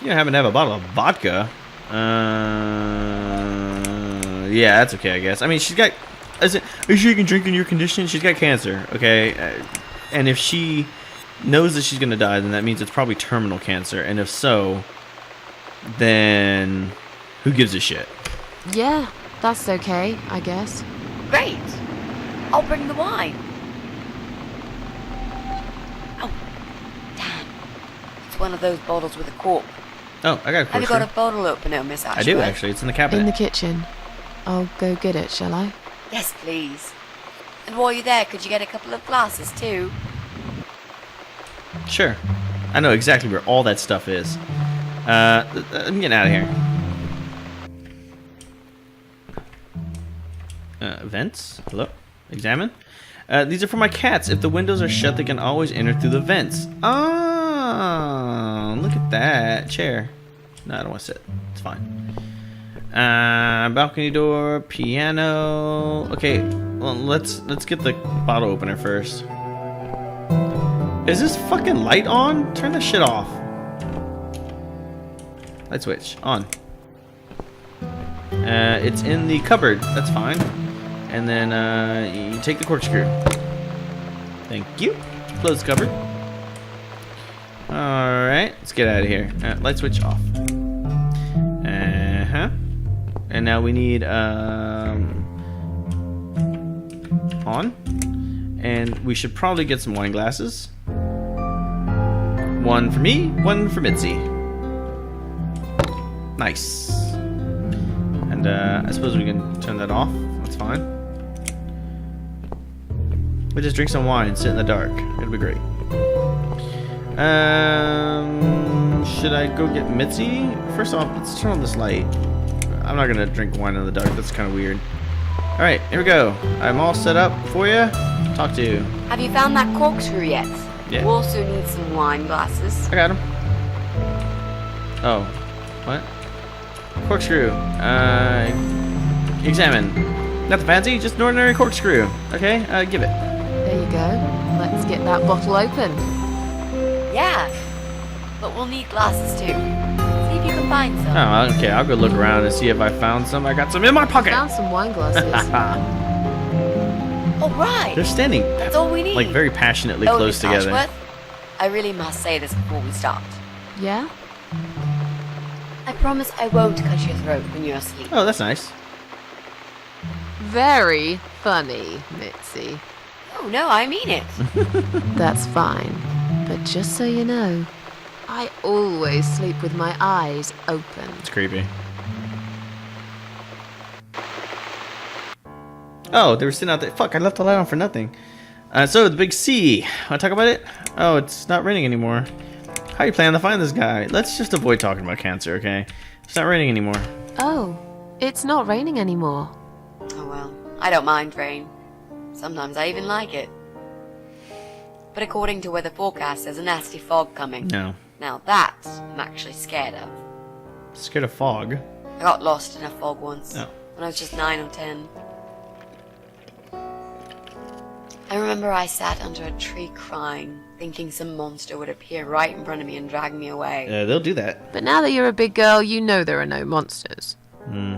You don't happen to have a bottle of vodka? Yeah, that's okay, I guess. I mean, she's got... Is she can drink in your condition? She's got cancer, okay? And if she knows that she's going to die, then that means it's probably terminal cancer. And if so, then who gives a shit? Yeah, that's okay, I guess. Great. I'll bring the wine. Oh, damn. It's one of those bottles with a cork. Oh, I got a Have you corkscrew. got a bottle opener, Miss Ashworth? I do, actually. It's in the cabinet. In the kitchen. I'll go get it, shall I? Yes, please. And while you're there, could you get a couple of glasses, too? Sure. I know exactly where all that stuff is. I'm getting out of here. Vents? Hello? Examine? These are for my cats. If the windows are shut, they can always enter through the vents. Oh, look at that. Chair. No, I don't want to sit. It's fine. Balcony door, piano. Okay, well, let's get the bottle opener first. Is this fucking light on? Turn this shit off. Light switch on. It's in the cupboard. That's fine. And then you take the corkscrew. Thank you. Close the cupboard. All right, let's get out of here. Light switch off. And now we need on. And we should probably get some wine glasses. One for me, one for Mitzi. Nice. And I suppose we can turn that off. That's fine. We'll just drink some wine and sit in the dark. It'll be great. Should I go get Mitzi? First off, let's turn on this light. I'm not gonna drink wine in the dark. That's kind of weird. All right, here we go. I'm all set up for you. Talk to you. Have you found that corkscrew yet? Yeah. We also need some wine glasses. I got him. Oh, what? Corkscrew. Examine. Nothing fancy, just an ordinary corkscrew. Okay, give it. There you go. Let's get that bottle open. Yeah, but we'll need glasses too. See if you can find some. Oh, okay. I'll go look around and see if I found some. I got some in my pocket. Found some wine glasses. All right. They're standing That's all we need. like very passionately Oh, close Miss together. Ashworth, I really must say this before we start. Yeah? I promise I won't cut your throat when you're asleep. Oh, that's nice. Very funny, Mitzi. Oh, no, I mean it. That's fine. But just so you know, I always sleep with my eyes open. It's creepy. Oh, they were sitting out there. Fuck, I left the light on for nothing. So, the big C. Want to talk about it? Oh, it's not raining anymore. How you plan to find this guy? Let's just avoid talking about cancer, okay? It's not raining anymore. Oh, it's not raining anymore. Oh, well, I don't mind rain. Sometimes I even like it. But according to weather forecast, there's a nasty fog coming. No. Now that I'm actually scared of. Scared of fog? I got lost in a fog once. Oh. When I was just 9 or 10. I remember I sat under a tree crying, thinking some monster would appear right in front of me and drag me away. They'll do that. But now that you're a big girl, you know there are no monsters. Hmm.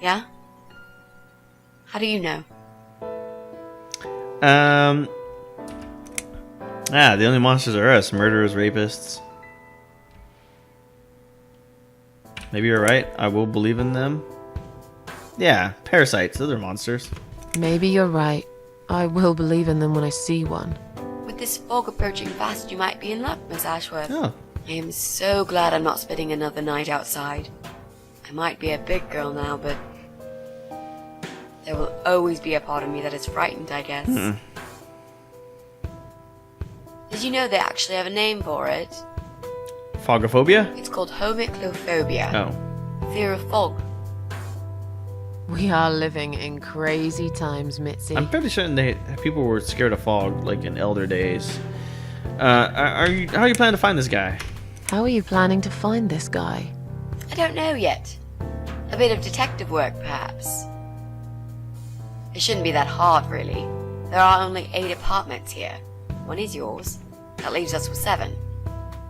Yeah? How do you know? The only monsters are us, murderers, rapists. Maybe you're right. I will believe in them. Yeah, parasites. Those are monsters. Maybe you're right. I will believe in them when I see one. With this fog approaching fast, you might be in luck, Miss Ashworth. Oh. I am so glad I'm not spending another night outside. I might be a big girl now, but there will always be a part of me that is frightened, I guess. Mm-mm. Did you know they actually have a name for it? Fogophobia? It's called homiclophobia. Oh. Fear of fog. We are living in crazy times, Mitzi. I'm fairly certain people were scared of fog, like in elder days. How are you planning to find this guy? How are you planning to find this guy? I don't know yet. A bit of detective work, perhaps. It shouldn't be that hard, really. There are only 8 apartments here. One is yours. That leaves us with 7.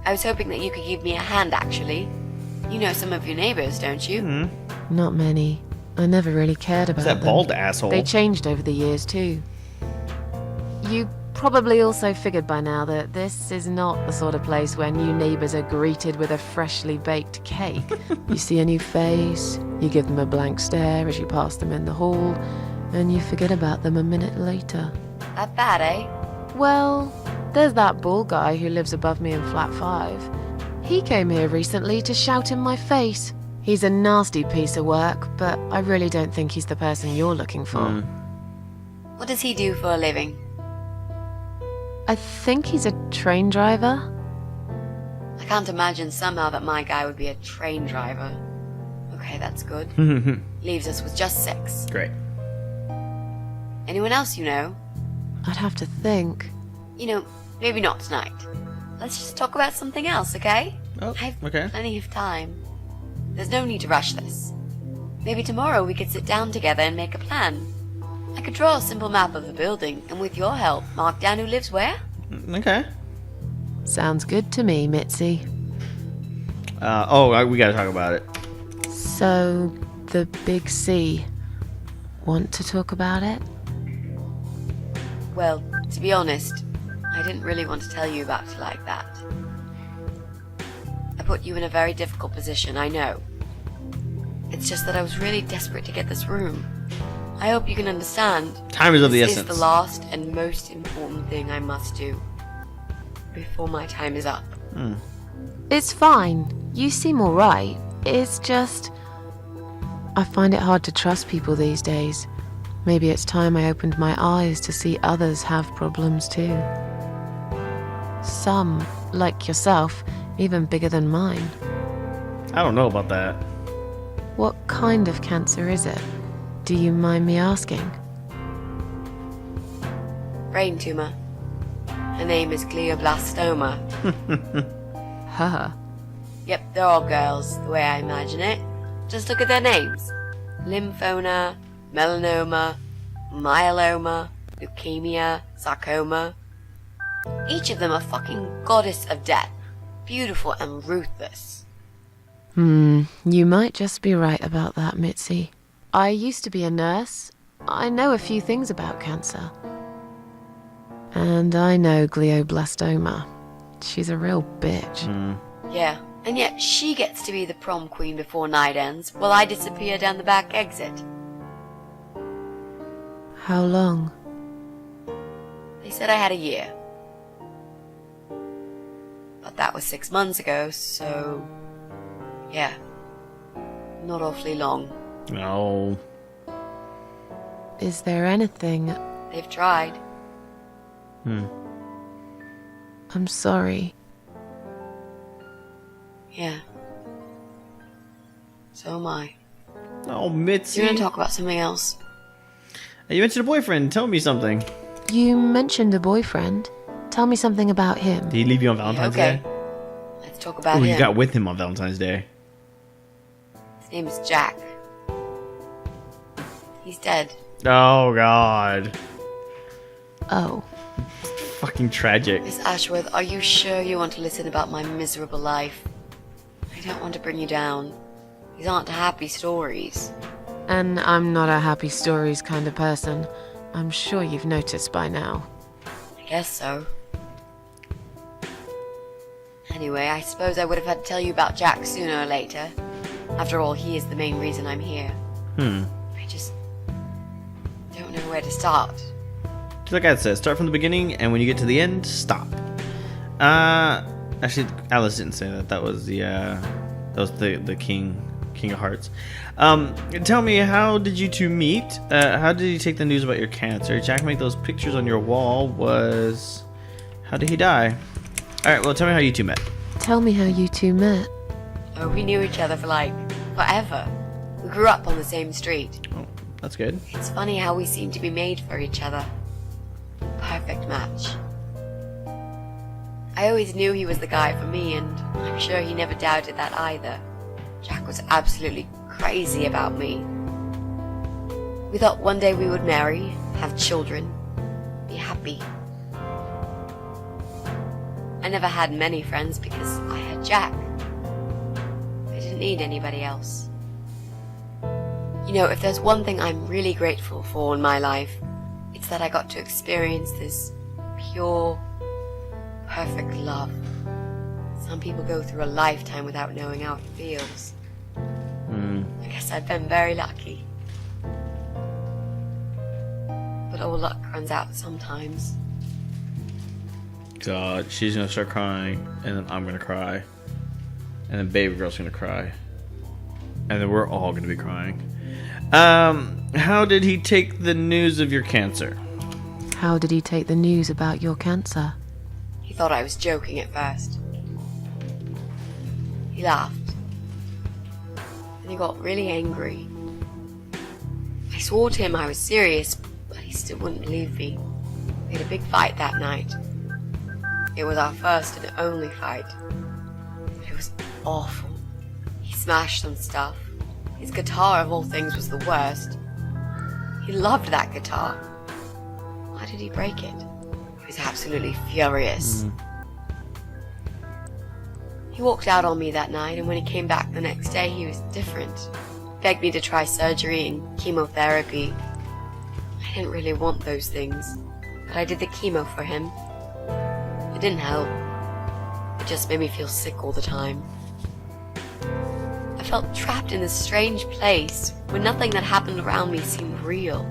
I was hoping that you could give me a hand, actually. You know some of your neighbors, don't you? Hmm. Not many. I never really cared about Who's that them. bald asshole? They changed over the years, too. You probably also figured by now that this is not the sort of place where new neighbors are greeted with a freshly baked cake. You see a new face, you give them a blank stare as you pass them in the hall, and you forget about them a minute later. That bad, eh? Well, there's that bald guy who lives above me in flat 5. He came here recently to shout in my face. He's a nasty piece of work, but I really don't think he's the person you're looking for. What does he do for a living? I think he's a train driver. I can't imagine somehow that my guy would be a train driver. Okay, that's good. Leaves us with just 6. Great. Anyone else you know? I'd have to think. You know, maybe not tonight. Let's just talk about something else, okay? Oh, I've okay. plenty of time. There's no need to rush this. Maybe tomorrow we could sit down together and make a plan. I could draw a simple map of the building, and with your help, mark down who lives where. Okay. Sounds good to me, Mitzi. We gotta talk about it. So, the big C. Want to talk about it? Well, to be honest, I didn't really want to tell you about it like that. I put you in a very difficult position, I know. It's just that I was really desperate to get this room. I hope you can understand. Time is of the This essence. is the last and most important thing I must do before my time is up. It's fine. You seem alright. It's just... I find it hard to trust people these days. Maybe it's time I opened my eyes to see others have problems too. Some, like yourself, even bigger than mine. I don't know about that. What kind of cancer is it? Do you mind me asking? Brain tumor. Her name is glioblastoma. Huh. Yep, they're all girls, the way I imagine it. Just look at their names. Lymphoma, melanoma, myeloma, leukemia, sarcoma. Each of them a fucking goddess of death. Beautiful and ruthless. You might just be right about that, Mitzi. I used to be a nurse. I know a few things about cancer. And I know glioblastoma. She's a real bitch. Yeah, and yet she gets to be the prom queen before night ends, while I disappear down the back exit. How long? They said I had a year. But that was 6 months ago, so... yeah. Not awfully long. No. Is there anything... They've tried. I'm sorry. Yeah. So am I. Oh, Mitzi. You want to talk about something else? You mentioned a boyfriend. Tell me something. You mentioned a boyfriend. Tell me something about him. Did he leave you on Valentine's Okay. Day? Let's talk about Oh, him. you got with him on Valentine's Day. His name is Jack. He's dead. Oh, God. Oh. Fucking tragic. Miss Ashworth, are you sure you want to listen about my miserable life? I don't want to bring you down. These aren't happy stories. And I'm not a happy stories kind of person. I'm sure you've noticed by now. I guess so. Anyway, I suppose I would have had to tell you about Jack sooner or later. After all, he is the main reason I'm here. I just don't know where to start. Just like I said, start from the beginning, and when you get to the end, stop. Actually, Alice didn't say that. That was the king of hearts. Tell me, how did you two meet? How did he take the news about your cancer? Jack made those pictures on your wall. How did he die? All right, well, tell me how you two met. Tell me how you two met. Oh, we knew each other for like forever. We grew up on the same street. Oh, that's good. It's funny how we seem to be made for each other. Perfect match. I always knew he was the guy for me, and I'm sure he never doubted that either. Jack was absolutely crazy about me. We thought one day we would marry, have children, be happy. I never had many friends because I had Jack. I didn't need anybody else. You know, if there's one thing I'm really grateful for in my life, it's that I got to experience this pure, perfect love. Some people go through a lifetime without knowing how it feels. I guess I've been very lucky. But all luck runs out sometimes. God, she's gonna start crying, and then I'm gonna cry, and then baby girl's gonna cry, and then we're all gonna be crying. How did he take the news of your cancer? How did he take the news about your cancer? He thought I was joking at first. He laughed. And he got really angry. I swore to him I was serious, but he still wouldn't believe me. We had a big fight that night. It was our first and only fight. It was awful. He smashed some stuff. His guitar, of all things, was the worst. He loved that guitar. Why did he break it? He was absolutely furious. He walked out on me that night, and when he came back the next day, he was different. Begged me to try surgery and chemotherapy. I didn't really want those things, but I did the chemo for him. It didn't help. It just made me feel sick all the time. I felt trapped in this strange place where nothing that happened around me seemed real.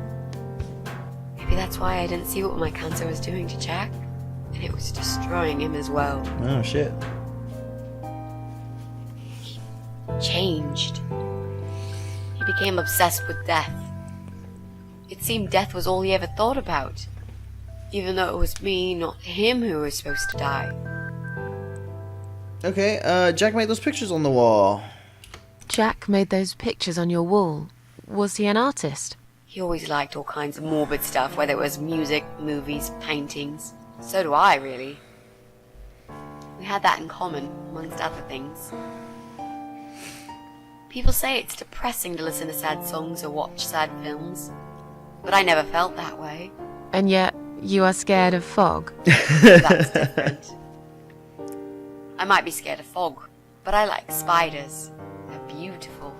Maybe that's why I didn't see what my cancer was doing to Jack, and it was destroying him as well. Oh shit. He changed. He became obsessed with death. It seemed death was all he ever thought about, even though it was me, not him, who was supposed to die. Okay, Jack made those pictures on the wall. Jack made those pictures on your wall. Was he an artist? He always liked all kinds of morbid stuff, whether it was music, movies, paintings. So do I, really. We had that in common, amongst other things. People say it's depressing to listen to sad songs or watch sad films, but I never felt that way. And yet, you are scared of fog. That's different. I might be scared of fog, but I like spiders. They're beautiful.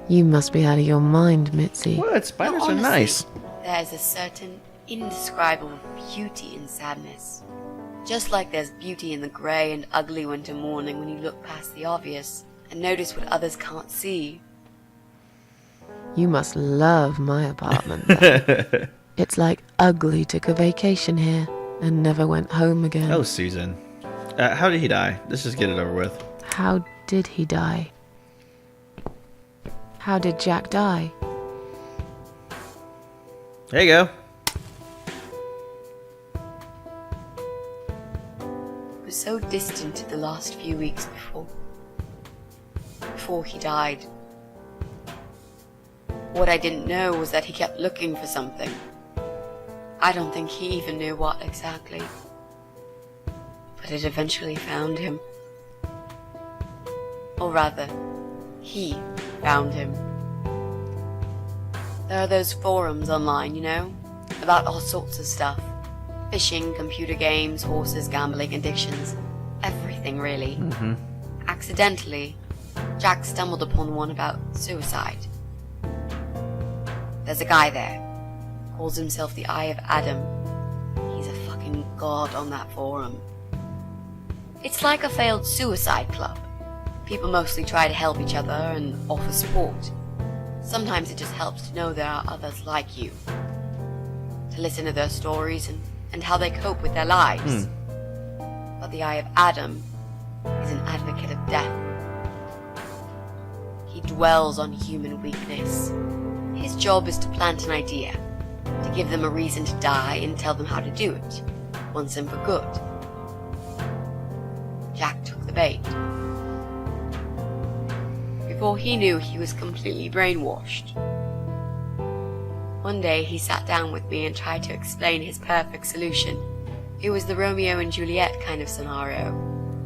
You must be out of your mind, Mitzi. What? Spiders No, are honestly, nice. There's a certain indescribable beauty in sadness. Just like there's beauty in the grey and ugly winter morning when you look past the obvious and notice what others can't see. You must love my apartment. then. It's like Ugly took a vacation here and never went home again. Oh, Susan. How did he die? Let's just get it over with. How did he die? How did Jack die? There you go. It was so distant the last few weeks before he died. What I didn't know was that he kept looking for something. I don't think he even knew what exactly. But it eventually found him. Or rather, he found him. There are those forums online, you know, about all sorts of stuff. Fishing, computer games, horses, gambling, addictions. Everything, really. Accidentally, Jack stumbled upon one about suicide. There's a guy there. Calls himself the Eye of Adam. He's a fucking god on that forum. It's like a failed suicide club. People mostly try to help each other and offer support. Sometimes it just helps to know there are others like you. To listen to their stories and how they cope with their lives. But the Eye of Adam is an advocate of death. He dwells on human weakness. His job is to plant an idea, to give them a reason to die and tell them how to do it, once and for good. Jack took the bait. Before he knew, he was completely brainwashed. One day he sat down with me and tried to explain his perfect solution. It was the Romeo and Juliet kind of scenario.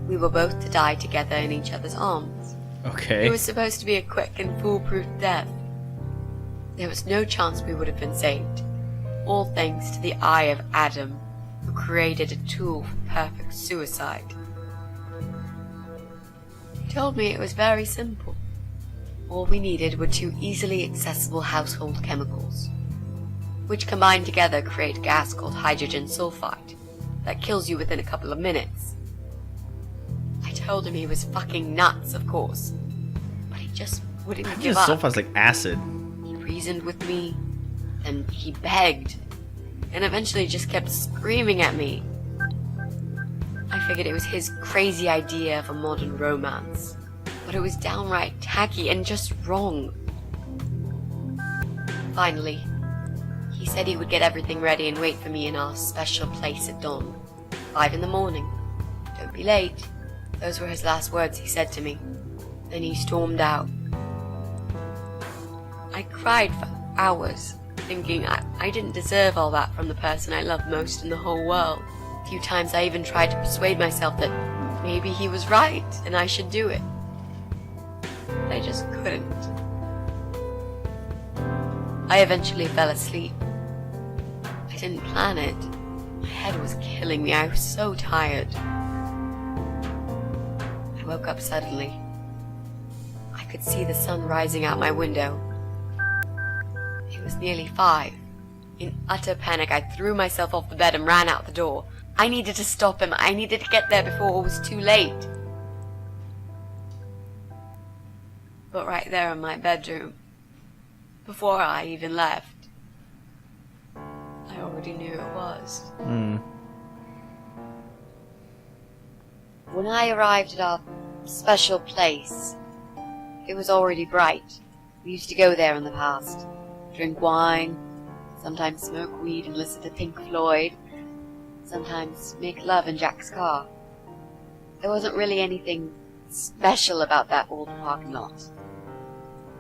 We were both to die together in each other's arms. Okay. It was supposed to be a quick and foolproof death. There was no chance we would have been saved. All thanks to the Eye of Adam. who created a tool for perfect suicide. He told me it was very simple. All we needed were 2 easily accessible household chemicals, which combined together create a gas called hydrogen sulfide that kills you within a couple of minutes. I told him he was fucking nuts, of course, but he just wouldn't give up. Sulfide's like acid. He reasoned with me, and he begged, and eventually just kept screaming at me. I figured it was his crazy idea of a modern romance, but it was downright tacky and just wrong. Finally, he said he would get everything ready and wait for me in our special place at dawn, 5 in the morning. Don't be late. Those were his last words he said to me. Then he stormed out. I cried for hours, thinking I didn't deserve all that from the person I loved most in the whole world. A few times I even tried to persuade myself that maybe he was right and I should do it. I just couldn't. I eventually fell asleep. I didn't plan it. My head was killing me. I was so tired. I woke up suddenly. I could see the sun rising out my window. It was nearly 5. In utter panic, I threw myself off the bed and ran out the door. I needed to stop him. I needed to get there before it was too late. But right there in my bedroom, before I even left, I already knew it was. When I arrived at our special place, it was already bright. We used to go there in the past, drink wine, sometimes smoke weed and listen to Pink Floyd, sometimes make love in Jack's car. There wasn't really anything special about that old parking lot.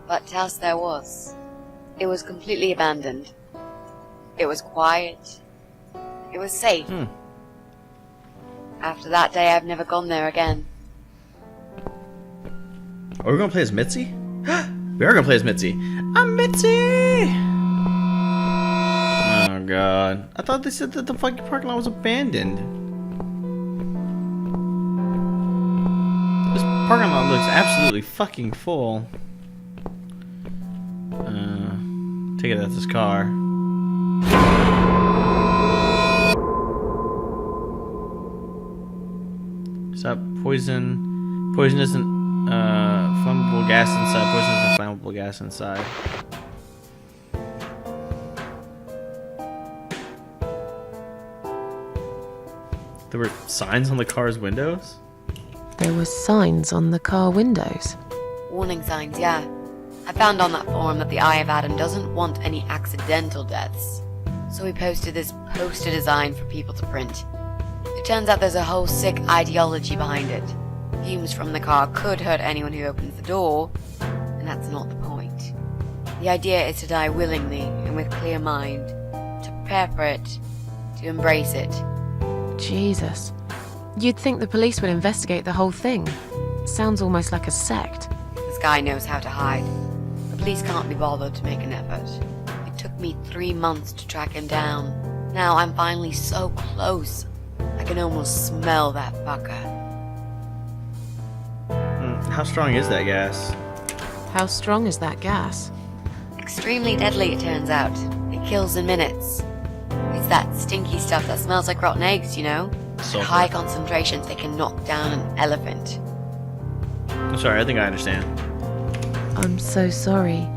But else there was. It was completely abandoned. It was quiet. It was safe. After that day, I've never gone there again. Are we gonna play as Mitzi? We are gonna play as Mitzi. I'm Mitzi! Oh god. I thought they said that the fucking parking lot was abandoned. This parking lot looks absolutely fucking full. Take it out this car. Stop poison. Poison isn't flammable gas inside. Poison isn't flammable gas inside. There were signs on the car's windows? There were signs on the car windows. Warning signs, yeah. I found on that forum that the Eye of Adam doesn't want any accidental deaths. So we posted this poster design for people to print. It turns out there's a whole sick ideology behind it. Fumes from the car could hurt anyone who opens the door, and that's not the point. The idea is to die willingly and with clear mind, to prepare for it, to embrace it. Jesus. You'd think the police would investigate the whole thing. Sounds almost like a sect. This guy knows how to hide. The police can't be bothered to make an effort. It took me 3 months to track him down. Now I'm finally so close. I can almost smell that fucker. How strong is that gas? How strong is that gas? Extremely deadly, it turns out. It kills in minutes. It's that stinky stuff that smells like rotten eggs, you know? Sulfur. At high concentrations, it can knock down an elephant. I'm sorry, I think I understand. I'm so sorry.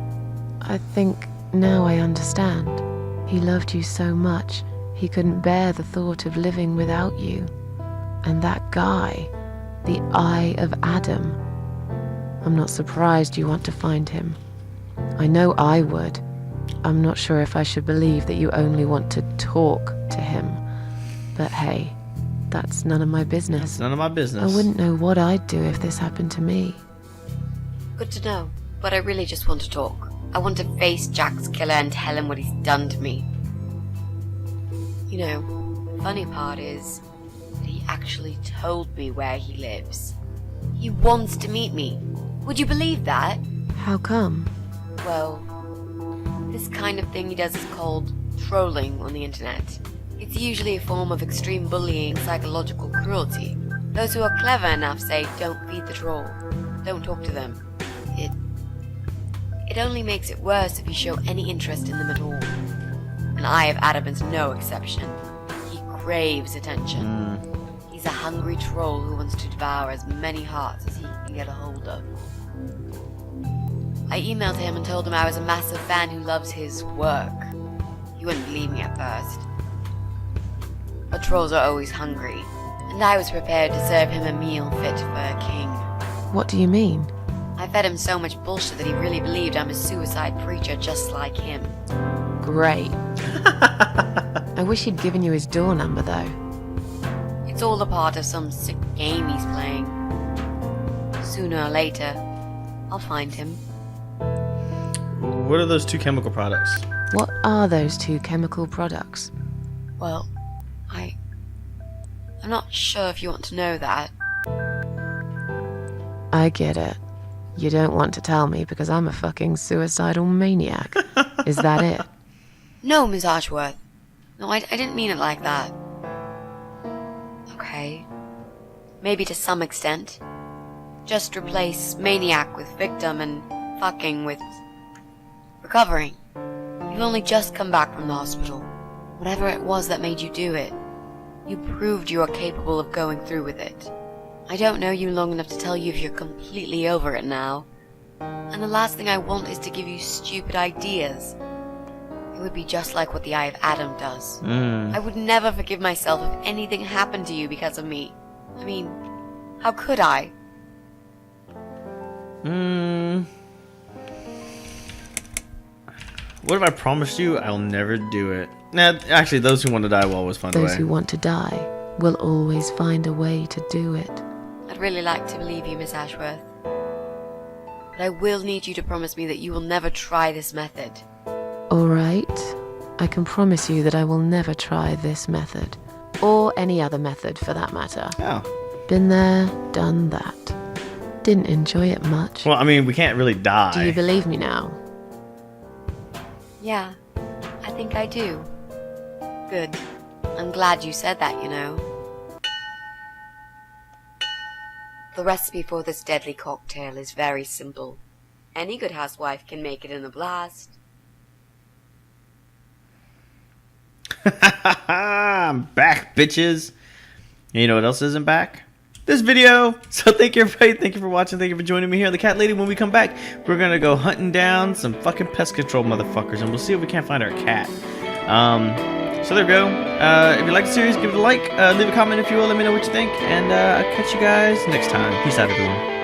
I think now I understand. He loved you so much, he couldn't bear the thought of living without you. And that guy, the Eye of Adam. I'm not surprised you want to find him. I know I would. I'm not sure if I should believe that you only want to talk to him. But hey, that's none of my business. It's none of my business. I wouldn't know what I'd do if this happened to me. Good to know, but I really just want to talk. I want to face Jack's killer and tell him what he's done to me. You know, the funny part is that he actually told me where he lives. He wants to meet me. Would you believe that? How come? Well, this kind of thing he does is called trolling on the internet. It's usually a form of extreme bullying, psychological cruelty. Those who are clever enough say, don't feed the troll. Don't talk to them. It only makes it worse if you show any interest in them at all. And Eye of Adam is no exception. He craves attention. He's a hungry troll who wants to devour as many hearts as he can get a hold of. I emailed him and told him I was a massive fan who loves his work. He wouldn't believe me at first. But trolls are always hungry, and I was prepared to serve him a meal fit for a king. What do you mean? I fed him so much bullshit that he really believed I'm a suicide preacher just like him. Great. I wish he'd given you his door number, though. It's all a part of some sick game he's playing. Sooner or later, I'll find him. What are those 2 chemical products? What are those 2 chemical products? Well, I'm not sure if you want to know that. I get it. You don't want to tell me because I'm a fucking suicidal maniac. Is that it? No, Miss Ashworth. No, I didn't mean it like that. Okay. Maybe to some extent. Just replace maniac with victim and fucking with recovering. You've only just come back from the hospital. Whatever it was that made you do it, you proved you are capable of going through with it. I don't know you long enough to tell you if you're completely over it now. And the last thing I want is to give you stupid ideas. It would be just like what the Eye of Adam does. I would never forgive myself if anything happened to you because of me. I mean, how could I? What if I promised you I'll never do it? Nah, actually, those who want to die will always find a way. Those who want to die will always find a way to do it. I'd really like to believe you, Miss Ashworth. But I will need you to promise me that you will never try this method. All right. I can promise you that I will never try this method. Or any other method, for that matter. Oh. Been there, done that. Didn't enjoy it much. Well, I mean, we can't really die. Do you believe me now? Yeah, I think I do. Good. I'm glad you said that, you know. The recipe for this deadly cocktail is very simple. Any good housewife can make it in a blast. I'm back, bitches. And you know what else isn't back? This video. So thank you, everybody. Thank you for watching. Thank you for joining me here on The Cat Lady. When we come back, we're going to go hunting down some fucking pest control motherfuckers. And we'll see if we can't find our cat. So there we go. If you like the series, give it a like. Leave a comment if you will. Let me know what you think. And I'll catch you guys next time. Peace out, everyone.